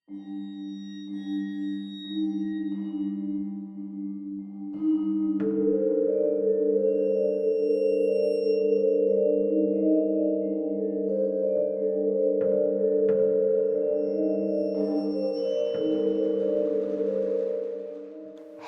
Hello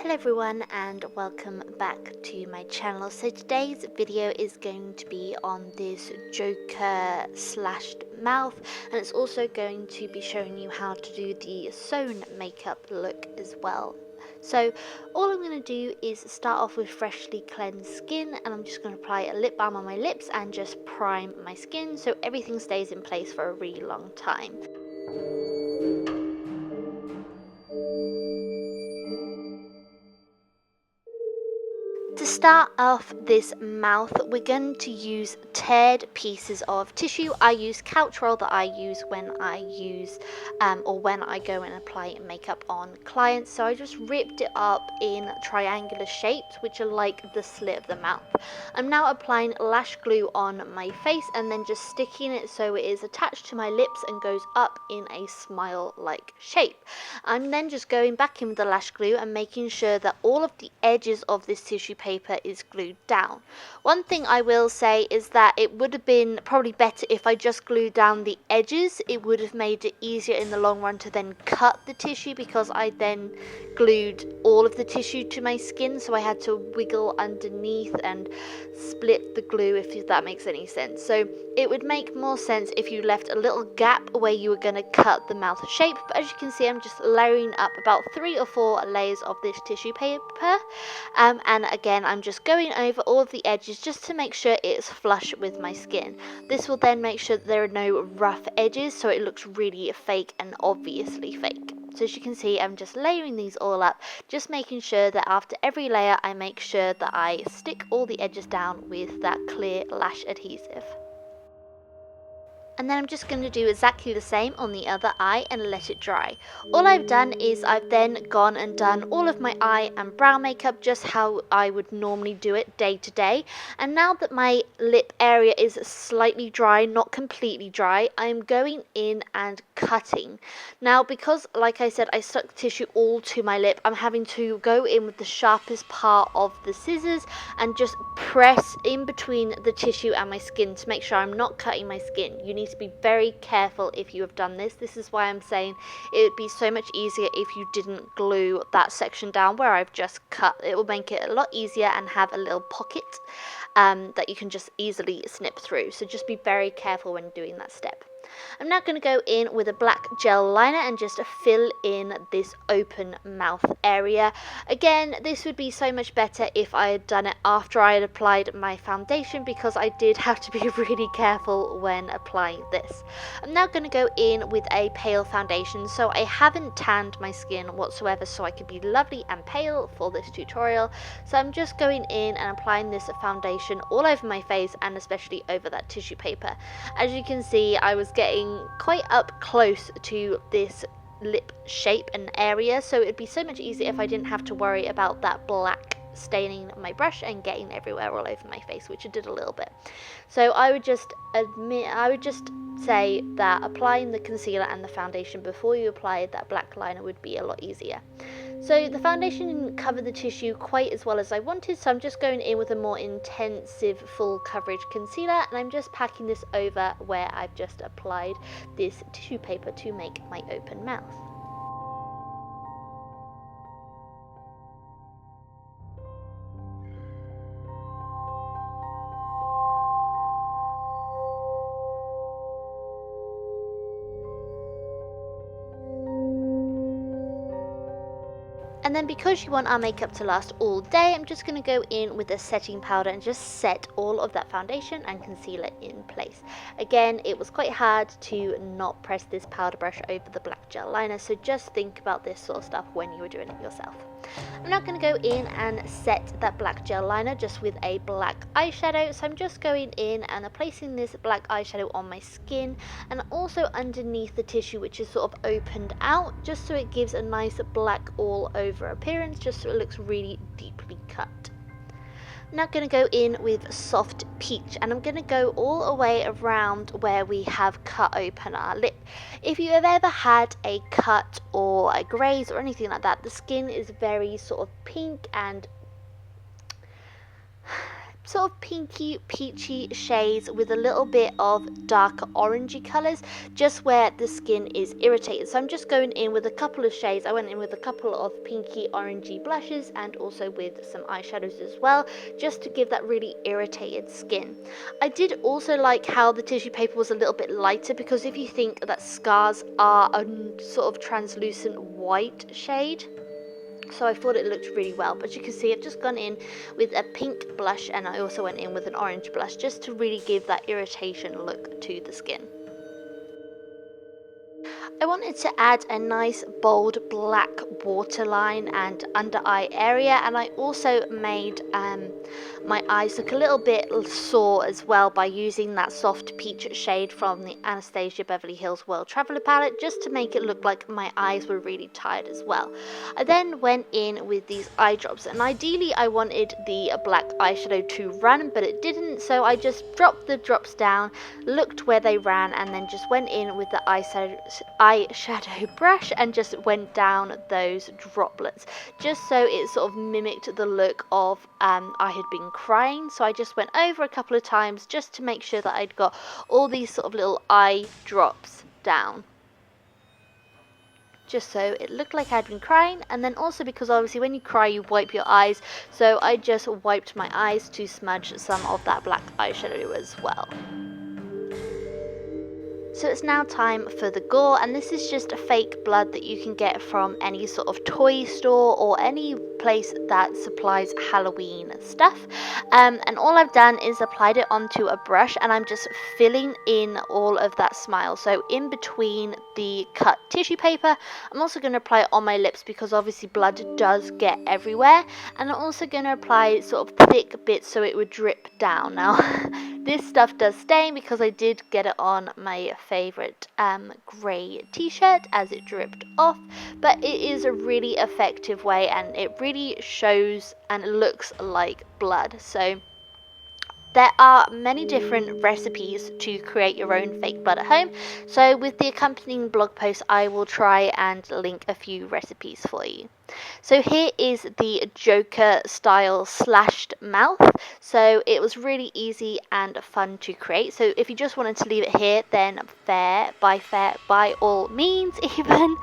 everyone and welcome back to my channel. So today's video is going to be on this Joker slashed mouth, and it's also going to be showing you how to do the sewn makeup look as well. So all I'm going to do is start off with freshly cleansed skin, and I'm just going to apply a lip balm on my lips and just prime my skin so everything stays in place for a really long time. To start off this mouth, we're going to use teared pieces of tissue. I use couch roll that I use when I when I go and apply makeup on clients. So I just ripped it up in triangular shapes, which are like the slit of the mouth. I'm now applying lash glue on my face and then just sticking it so it is attached to my lips and goes up in a smile-like shape. I'm then just going back in with the lash glue and making sure that all of the edges of this tissue paper is glued down. One thing I will say is that it would have been probably better if I just glued down the edges. It would have made it easier in the long run to then cut the tissue, because I then glued all of the tissue to my skin, so I had to wiggle underneath and split the glue, if that makes any sense. So it would make more sense if you left a little gap where you were going to cut the mouth shape, but as you can see I'm just layering up about 3 or 4 layers of this tissue paper, and again I'm just going over all of the edges just to make sure it's flush with my skin. This will then make sure that there are no rough edges, so it looks really fake and obviously fake. So as you can see, I'm just layering these all up, just making sure that after every layer I make sure that I stick all the edges down with that clear lash adhesive. And then I'm just going to do exactly the same on the other eye and let it dry. All I've done is I've then gone and done all of my eye and brow makeup just how I would normally do it day to day. And now that my lip area is slightly dry, not completely dry, I'm going in and cutting. Now because, like I said, I stuck tissue all to my lip, I'm having to go in with the sharpest part of the scissors and just press in between the tissue and my skin to make sure I'm not cutting my skin. You need to be very careful if you have done this. This is why I'm saying it would be so much easier if you didn't glue that section down where I've just cut. It will make it a lot easier and have a little pocket that you can just easily snip through. So just be very careful when doing that step. I'm now going to go in with a black gel liner and just fill in this open mouth area. Again, this would be so much better if I had done it after I had applied my foundation, because I did have to be really careful when applying this. I'm now going to go in with a pale foundation, so I haven't tanned my skin whatsoever, so I could be lovely and pale for this tutorial. So I'm just going in and applying this foundation all over my face and especially over that tissue paper. As you can see, I was getting quite up close to this lip shape and area, so it'd be so much easier if I didn't have to worry about that black staining my brush and getting everywhere all over my face, which it did a little bit. So I would just say that applying the concealer and the foundation before you apply that black liner would be a lot easier. So the foundation didn't cover the tissue quite as well as I wanted, so I'm just going in with a more intensive full coverage concealer, and I'm just packing this over where I've just applied this tissue paper to make my open mouth. And then because you want our makeup to last all day, I'm just going to go in with a setting powder and just set all of that foundation and concealer in place. Again, it was quite hard to not press this powder brush over the black gel liner, so just think about this sort of stuff when you were doing it yourself. I'm now going to go in and set that black gel liner just with a black eyeshadow. So I'm just going in and placing this black eyeshadow on my skin and also underneath the tissue, which is sort of opened out, just so it gives a nice black all over appearance, just so it looks really deeply cut. I'm now going to go in with Soft Peach, and I'm going to go all the way around where we have cut open our lip. If you have ever had a cut or a graze or anything like that, the skin is very sort of pink and sort of pinky peachy shades with a little bit of darker orangey colours just where the skin is irritated. So I'm just going in with a couple of shades. I went in with a couple of pinky orangey blushes and also with some eyeshadows as well, just to give that really irritated skin. I did also like how the tissue paper was a little bit lighter, because if you think that scars are a sort of translucent white shade, so I thought it looked really well. But you can see I've just gone in with a pink blush, and I also went in with an orange blush just to really give that irritation look to the skin. I wanted to add a nice bold black waterline and under eye area, and I also made my eyes look a little bit sore as well by using that soft peach shade from the Anastasia Beverly Hills World Traveler palette, just to make it look like my eyes were really tired as well. I then went in with these eye drops, and ideally I wanted the black eyeshadow to run, but it didn't, so I just dropped the drops down, looked where they ran, and then just went in with the eyeshadow brush and just went down those droplets, just so it sort of mimicked the look of I had been crying. So I just went over a couple of times just to make sure that I'd got all these sort of little eye drops down, just so it looked like I'd been crying. And then also because obviously when you cry you wipe your eyes, so I just wiped my eyes to smudge some of that black eyeshadow as well. So it's now time for the gore, and this is just a fake blood that you can get from any sort of toy store or any place that supplies Halloween stuff. And all I've done is applied it onto a brush, and I'm just filling in all of that smile. So in between the cut tissue paper, I'm also going to apply it on my lips because obviously blood does get everywhere, and I'm also going to apply sort of thick bits so it would drip down. Now this stuff does stain because I did get it on my favourite grey t-shirt as it dripped off, but it is a really effective way, and it really shows and looks like blood. So there are many different recipes to create your own fake blood at home, so with the accompanying blog post I will try and link a few recipes for you. So here is the Joker style slashed mouth. So it was really easy and fun to create. So if you just wanted to leave it here, then fair by all means even.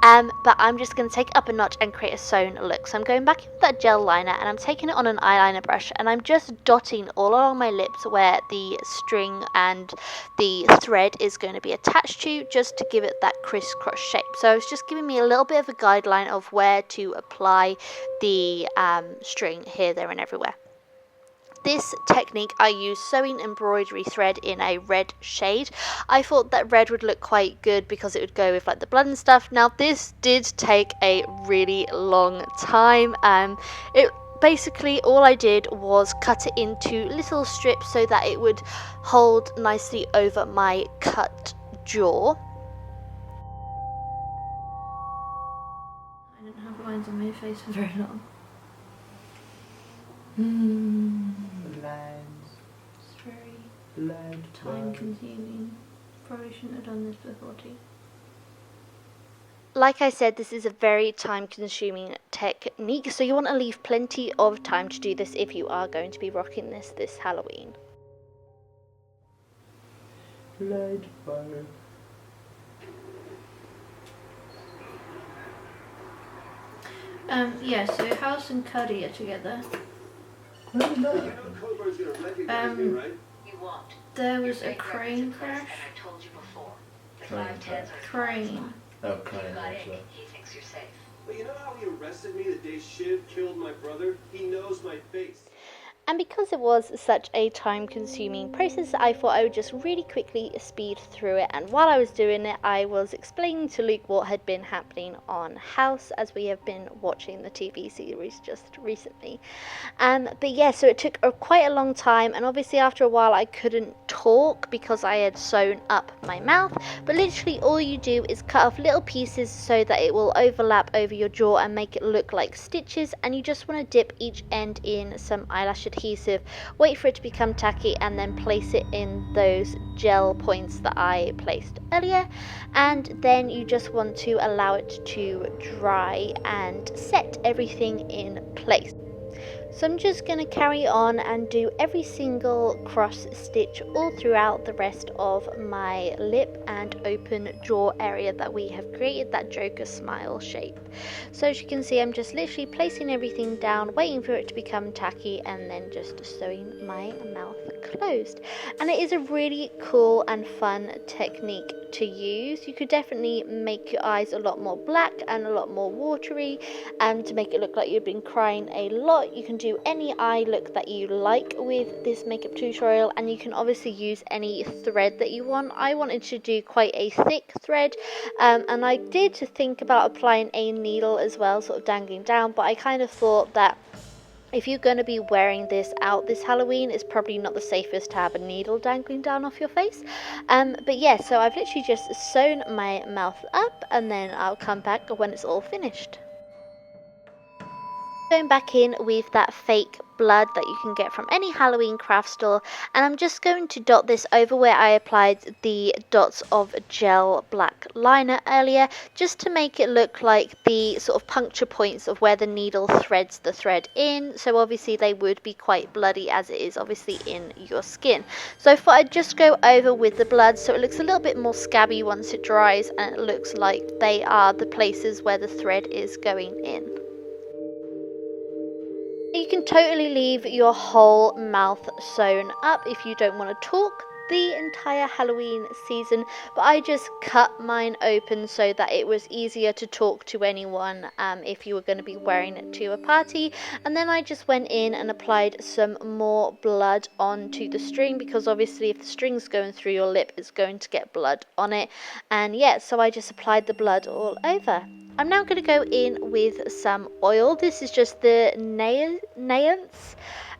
But I'm just going to take it up a notch and create a sewn look. So I'm going back with that gel liner, and I'm taking it on an eyeliner brush, and I'm just dotting all along my lips where the string and the thread is going to be attached to, just to give it that crisscross shape. So it's just giving me a little bit of a guideline of where to apply the string here, there and everywhere. This technique I use sewing embroidery thread in a red shade. I thought that red would look quite good because it would go with like the blood and stuff. Now this did take a really long time. Basically all I did was cut it into little strips so that it would hold nicely over my cut jaw. I didn't have lines on my face for very long. Lines. It's very Line. time consuming. Probably shouldn't have done this before tea. Like I said, this is a very time consuming technique, so you want to leave plenty of time to do this if you are going to be rocking this Halloween. Light bar. Yeah, so House and Cuddy are together. When did that happen? There was a crane crash. Crane. Oh, crane. But you know how he arrested me the day Shiv killed my brother? He knows my face. And because it was such a time consuming process, I thought I would just really quickly speed through it. And while I was doing it, I was explaining to Luke what had been happening on House, as we have been watching the TV series just recently. But yeah, so it took quite a long time, and obviously after a while I couldn't talk because I had sewn up my mouth. But literally all you do is cut off little pieces so that it will overlap over your jaw and make it look like stitches, and you just want to dip each end in some eyelash adhesive adhesive, wait for it to become tacky, and then place it in those gel points that I placed earlier. And then you just want to allow it to dry and set everything in place. So I'm just going to carry on and do every single cross stitch all throughout the rest of my lip and open jaw area that we have created, that Joker smile shape. So as you can see, I'm just literally placing everything down, waiting for it to become tacky, and then just sewing my mouth closed. And it is a really cool and fun technique to use. You could definitely make your eyes a lot more black and a lot more watery, and to make it look like you've been crying a lot. You can do any eye look that you like with this makeup tutorial, and you can obviously use any thread that you want. I wanted to do quite a thick thread, and I did think about applying a needle as well, sort of dangling down, but I kind of thought that if you're going to be wearing this out this Halloween, it's probably not the safest to have a needle dangling down off your face. But yeah, so I've literally just sewn my mouth up, and then I'll come back when it's all finished. Going back in with that fake blood that you can get from any Halloween craft store, and I'm just going to dot this over where I applied the dots of gel black liner earlier, just to make it look like the sort of puncture points of where the needle threads the thread in. So obviously they would be quite bloody, as it is obviously in your skin. So I thought I'd just go over with the blood so it looks a little bit more scabby once it dries, and it looks like they are the places where the thread is going in. You can totally leave your whole mouth sewn up if you don't want to talk the entire Halloween season, but I just cut mine open so that it was easier to talk to anyone if you were going to be wearing it to a party. And then I just went in and applied some more blood onto the string, because obviously if the string's going through your lip, it's going to get blood on it. And yeah, so I just applied the blood all over. I'm now going to go in with some oil. This is just the Naissance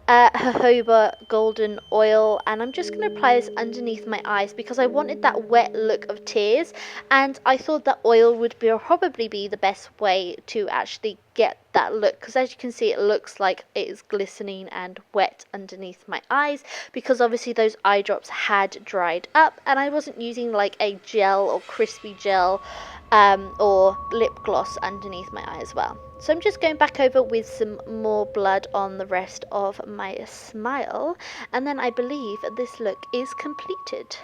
jojoba golden oil, and I'm just going to apply this underneath my eyes because I wanted that wet look of tears, and I thought that oil would probably be the best way to actually get that look, because as you can see, it looks like it is glistening and wet underneath my eyes, because obviously those eye drops had dried up, and I wasn't using like a gel or crispy gel or lip gloss underneath my eye as well. So I'm just going back over with some more blood on the rest of my smile, and then I believe this look is completed.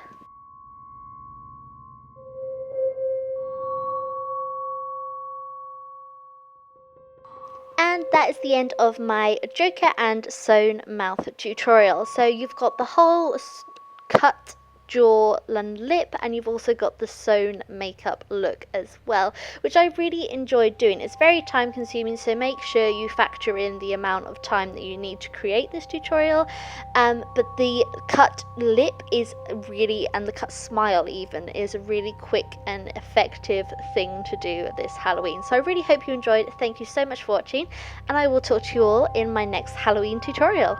And that is the end of my Joker and sewn mouth tutorial. So you've got the whole cut jaw and lip, and you've also got the sewn makeup look as well, which I really enjoyed doing. It's very time consuming, so make sure you factor in the amount of time that you need to create this tutorial, but the cut lip is really, and the cut smile even, is a really quick and effective thing to do this Halloween. So I really hope you enjoyed. Thank you so much for watching, and I will talk to you all in my next Halloween tutorial.